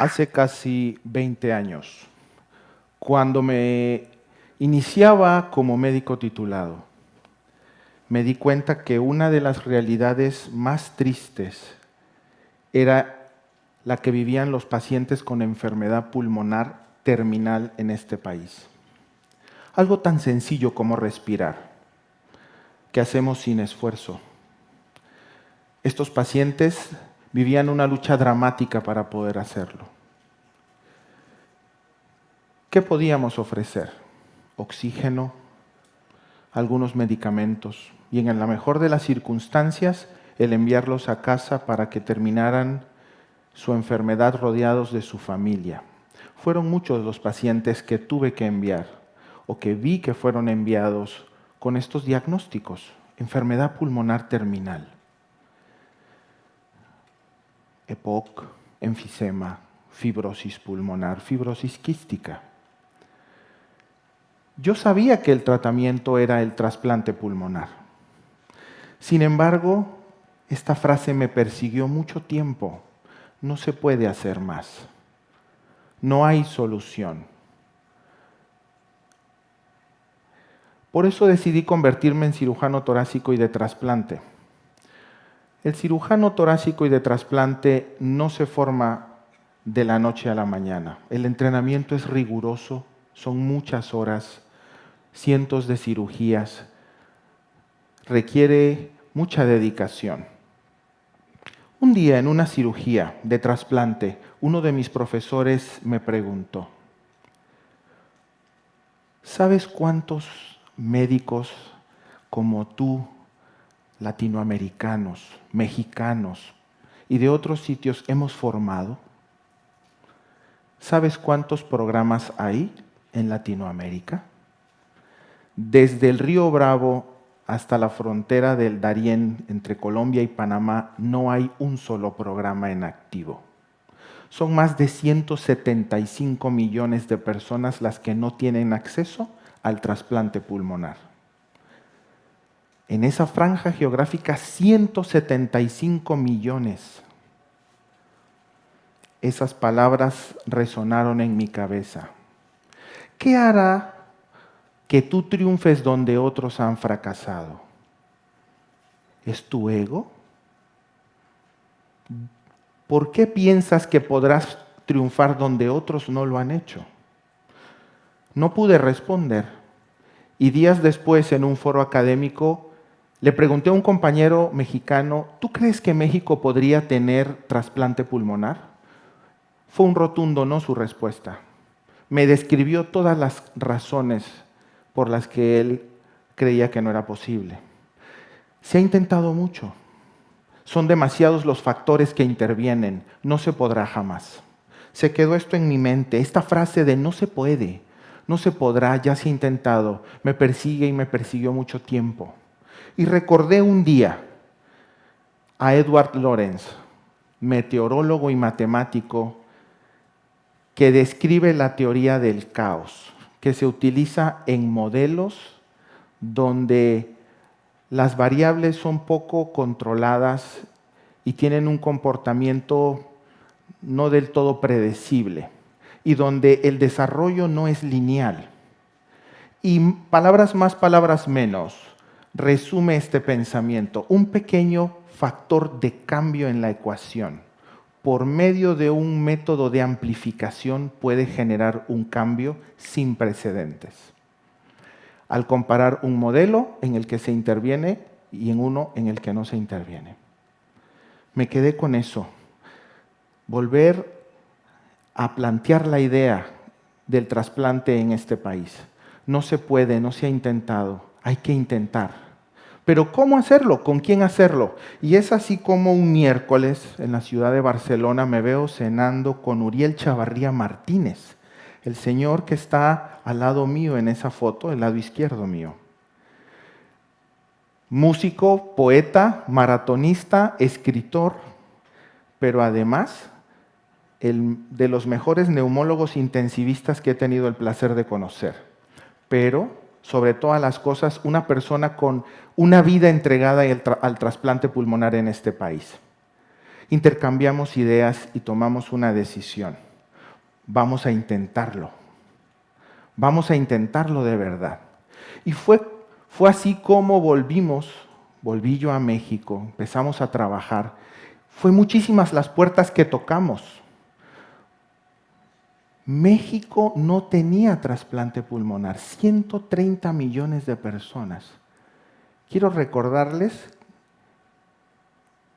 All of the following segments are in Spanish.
hace casi 20 años, cuando me iniciaba como médico titulado, me di cuenta que una de las realidades más tristes era la que vivían los pacientes con enfermedad pulmonar terminal en este país. Algo tan sencillo como respirar, que hacemos sin esfuerzo. Estos pacientes vivían una lucha dramática para poder hacerlo. ¿Qué podíamos ofrecer? Oxígeno, algunos medicamentos y en la mejor de las circunstancias, el enviarlos a casa para que terminaran su enfermedad rodeados de su familia. Fueron muchos los pacientes que tuve que enviar o que vi que fueron enviados con estos diagnósticos: enfermedad pulmonar terminal, EPOC, enfisema, fibrosis pulmonar, fibrosis quística. Yo sabía que el tratamiento era el trasplante pulmonar. Sin embargo, esta frase me persiguió mucho tiempo. No se puede hacer más. No hay solución. Por eso decidí convertirme en cirujano torácico y de trasplante. El cirujano torácico y de trasplante no se forma de la noche a la mañana. El entrenamiento es riguroso, son muchas horas, cientos de cirugías, requiere mucha dedicación. Un día en una cirugía de trasplante, uno de mis profesores me preguntó: ¿sabes cuántos médicos como tú, latinoamericanos, mexicanos y de otros sitios hemos formado? ¿Sabes cuántos programas hay en Latinoamérica? Desde el río Bravo hasta la frontera del Darién entre Colombia y Panamá no hay un solo programa en activo. Son más de 175 millones de personas las que no tienen acceso al trasplante pulmonar. En esa franja geográfica, 175 millones. Esas palabras resonaron en mi cabeza. ¿Qué hará que tú triunfes donde otros han fracasado? ¿Es tu ego? ¿Por qué piensas que podrás triunfar donde otros no lo han hecho? No pude responder. Y días después, en un foro académico, le pregunté a un compañero mexicano: ¿tú crees que México podría tener trasplante pulmonar? Fue un rotundo no su respuesta. Me describió todas las razones por las que él creía que no era posible. Se ha intentado mucho. Son demasiados los factores que intervienen. No se podrá jamás. Se quedó esto en mi mente. Esta frase de no se puede, no se podrá, ya se ha intentado, me persigue y me persiguió mucho tiempo. Y recordé un día a Edward Lorenz, meteorólogo y matemático, que describe la teoría del caos, que se utiliza en modelos donde las variables son poco controladas y tienen un comportamiento no del todo predecible, y donde el desarrollo no es lineal. Y palabras más, palabras menos, resume este pensamiento: un pequeño factor de cambio en la ecuación, por medio de un método de amplificación, puede generar un cambio sin precedentes. Al comparar un modelo en el que se interviene y en uno en el que no se interviene. Me quedé con eso. Volver a plantear la idea del trasplante en este país. No se puede, no se ha intentado, hay que intentar. Pero ¿cómo hacerlo? ¿Con quién hacerlo? Y es así como un miércoles en la ciudad de Barcelona me veo cenando con Uriel Chavarría Martínez, el señor que está al lado mío en esa foto, el lado izquierdo mío. Músico, poeta, maratonista, escritor, pero además de los mejores neumólogos intensivistas que he tenido el placer de conocer. Pero sobre todas las cosas, una persona con una vida entregada al trasplante pulmonar en este país. Intercambiamos ideas y tomamos una decisión. vamos a intentarlo. Vamos a intentarlo de verdad. Y fue así como volví yo a México, empezamos a trabajar. Fue muchísimas las puertas que tocamos. México no tenía trasplante pulmonar, 130 millones de personas. Quiero recordarles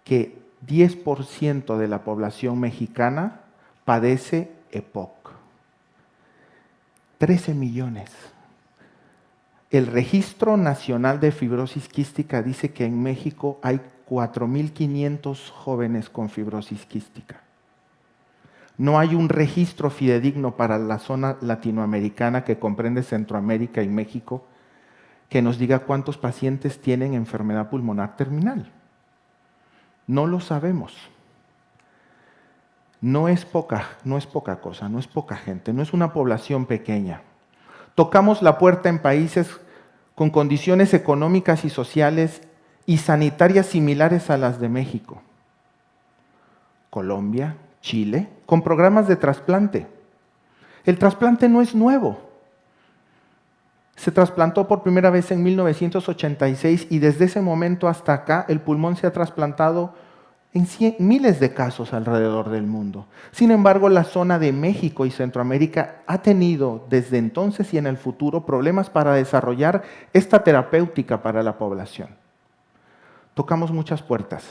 que 10% de la población mexicana padece EPOC. 13 millones. El Registro Nacional de Fibrosis Quística dice que en México hay 4.500 jóvenes con fibrosis quística. No hay un registro fidedigno para la zona latinoamericana que comprende Centroamérica y México que nos diga cuántos pacientes tienen enfermedad pulmonar terminal. No lo sabemos. No es poca cosa, no es poca gente, no es una población pequeña. Tocamos la puerta en países con condiciones económicas y sociales y sanitarias similares a las de México. Colombia, Chile, con programas de trasplante. El trasplante no es nuevo. Se trasplantó por primera vez en 1986 y desde ese momento hasta acá el pulmón se ha trasplantado en miles de casos alrededor del mundo. Sin embargo, la zona de México y Centroamérica ha tenido desde entonces y en el futuro problemas para desarrollar esta terapéutica para la población. Tocamos muchas puertas.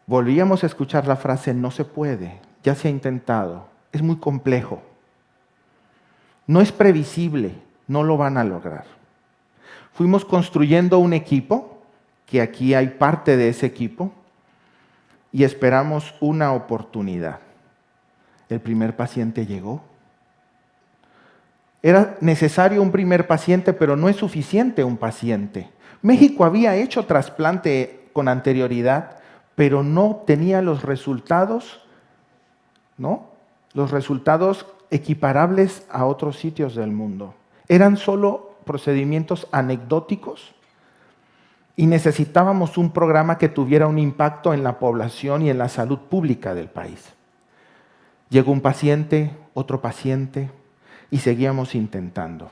Volvíamos a escuchar la frase no se puede, ya se ha intentado, es muy complejo. No es previsible, no lo van a lograr. Fuimos construyendo un equipo, que aquí hay parte de ese equipo, y esperamos una oportunidad. El primer paciente llegó. Era necesario un primer paciente, pero no es suficiente un paciente. México había hecho trasplante con anterioridad, pero no tenía los resultados, ¿no? Los resultados equiparables a otros sitios del mundo. Eran solo procedimientos anecdóticos y necesitábamos un programa que tuviera un impacto en la población y en la salud pública del país. Llegó un paciente, otro paciente, y seguíamos intentando.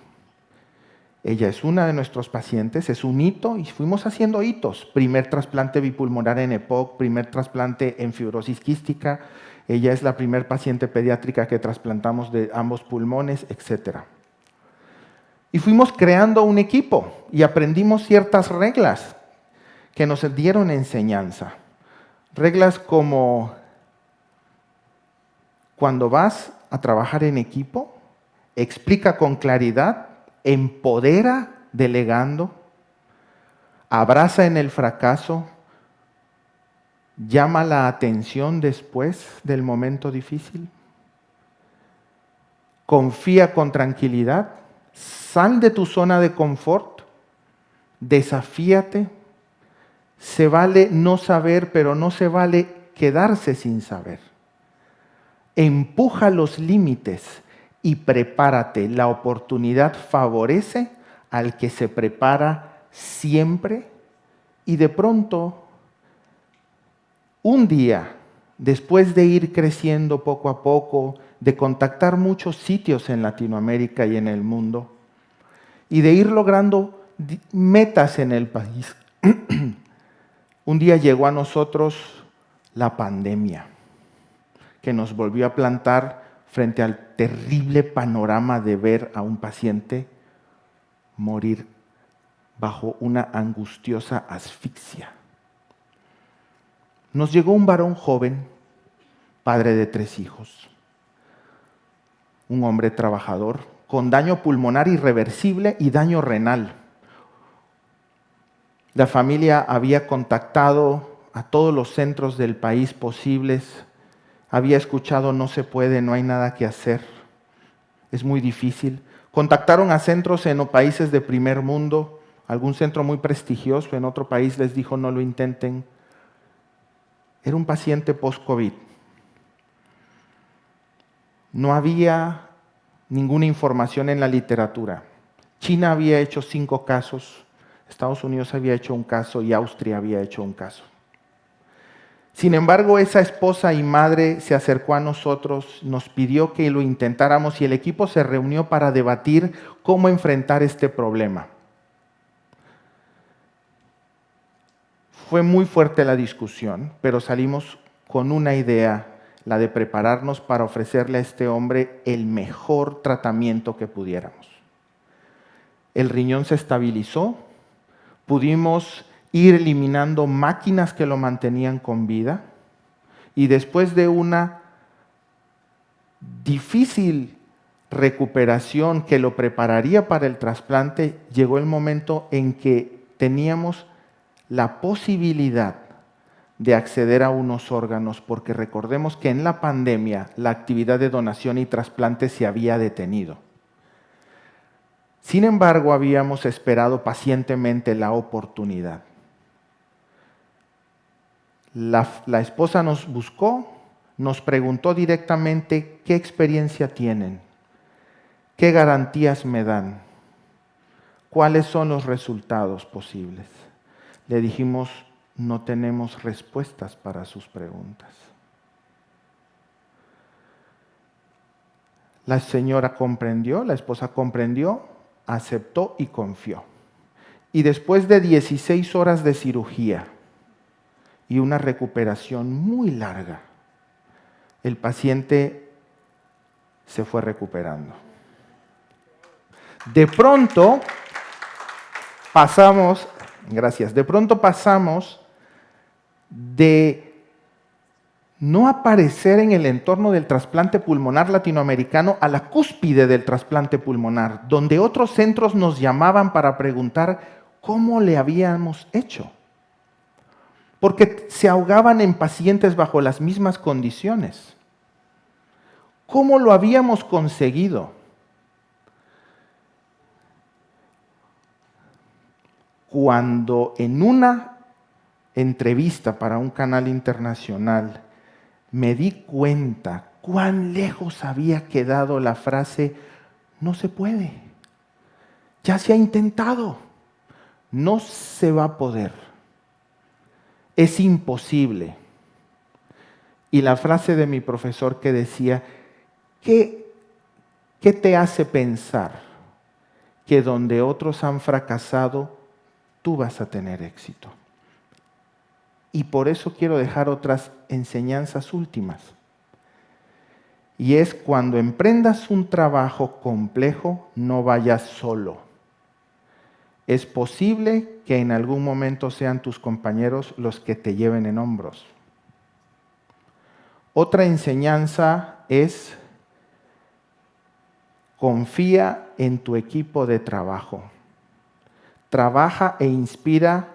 Ella es una de nuestros pacientes, es un hito, y fuimos haciendo hitos. Primer trasplante bipulmonar en EPOC, primer trasplante en fibrosis quística. Ella es la primer paciente pediátrica que trasplantamos de ambos pulmones, etc. Y fuimos creando un equipo y aprendimos ciertas reglas que nos dieron enseñanza. Reglas como cuando vas a trabajar en equipo, explica con claridad, empodera delegando, abraza en el fracaso, llama la atención después del momento difícil, confía con tranquilidad, sal de tu zona de confort, desafíate, se vale no saber, pero no se vale quedarse sin saber. Empuja los límites y prepárate. La oportunidad favorece al que se prepara siempre y de pronto, un día, después de ir creciendo poco a poco, de contactar muchos sitios en Latinoamérica y en el mundo y de ir logrando metas en el país, un día llegó a nosotros la pandemia, que nos volvió a plantar frente al terrible panorama de ver a un paciente morir bajo una angustiosa asfixia. Nos llegó un varón joven, padre de 3 hijos, un hombre trabajador, con daño pulmonar irreversible y daño renal. La familia había contactado a todos los centros del país posibles, había escuchado no se puede, no hay nada que hacer, es muy difícil. Contactaron a centros en países de primer mundo, algún centro muy prestigioso en otro país les dijo no lo intenten. Era un paciente post-COVID. No había ninguna información en la literatura. China había hecho 5 casos, Estados Unidos había hecho un caso y Austria había hecho un caso. Sin embargo, esa esposa y madre se acercó a nosotros, nos pidió que lo intentáramos y el equipo se reunió para debatir cómo enfrentar este problema. Fue muy fuerte la discusión, pero salimos con una idea, la de prepararnos para ofrecerle a este hombre el mejor tratamiento que pudiéramos. El riñón se estabilizó, pudimos ir eliminando máquinas que lo mantenían con vida y después de una difícil recuperación que lo prepararía para el trasplante, llegó el momento en que teníamos la posibilidad de acceder a unos órganos, porque recordemos que en la pandemia la actividad de donación y trasplante se había detenido. Sin embargo, habíamos esperado pacientemente la oportunidad. La esposa nos buscó, nos preguntó directamente qué experiencia tienen, qué garantías me dan, cuáles son los resultados posibles. Le dijimos, no tenemos respuestas para sus preguntas. La señora comprendió, la esposa comprendió, aceptó y confió. Y después de 16 horas de cirugía y una recuperación muy larga, el paciente se fue recuperando. De pronto pasamos de no aparecer en el entorno del trasplante pulmonar latinoamericano a la cúspide del trasplante pulmonar, donde otros centros nos llamaban para preguntar cómo le habíamos hecho. Porque se ahogaban en pacientes bajo las mismas condiciones. ¿Cómo lo habíamos conseguido? Cuando en una entrevista para un canal internacional me di cuenta cuán lejos había quedado la frase, no se puede, ya se ha intentado, no se va a poder, es imposible. Y la frase de mi profesor que decía, ¿qué te hace pensar que donde otros han fracasado, tú vas a tener éxito? Y por eso quiero dejar otras enseñanzas últimas. Y es cuando emprendas un trabajo complejo, no vayas solo. Es posible que en algún momento sean tus compañeros los que te lleven en hombros. Otra enseñanza es confía en tu equipo de trabajo. Trabaja e inspira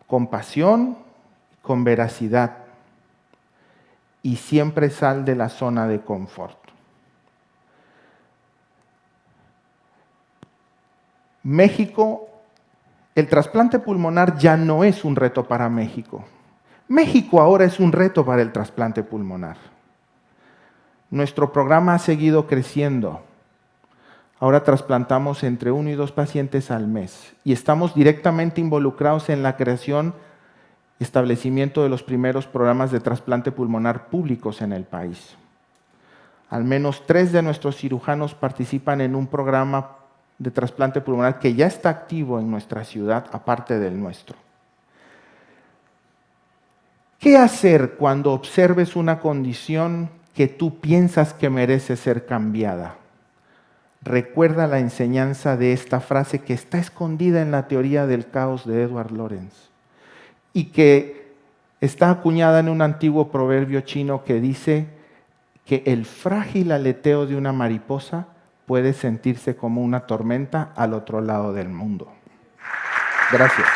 con pasión, con veracidad y siempre sal de la zona de confort. México, el trasplante pulmonar ya no es un reto para México. México ahora es un reto para el trasplante pulmonar. Nuestro programa ha seguido creciendo. Ahora trasplantamos entre 1 y 2 pacientes al mes y estamos directamente involucrados en la creación y establecimiento de los primeros programas de trasplante pulmonar públicos en el país. Al menos 3 de nuestros cirujanos participan en un programa de trasplante pulmonar que ya está activo en nuestra ciudad, aparte del nuestro. ¿Qué hacer cuando observes una condición que tú piensas que merece ser cambiada? Recuerda la enseñanza de esta frase que está escondida en la teoría del caos de Edward Lorenz y que está acuñada en un antiguo proverbio chino que dice que el frágil aleteo de una mariposa puede sentirse como una tormenta al otro lado del mundo. Gracias.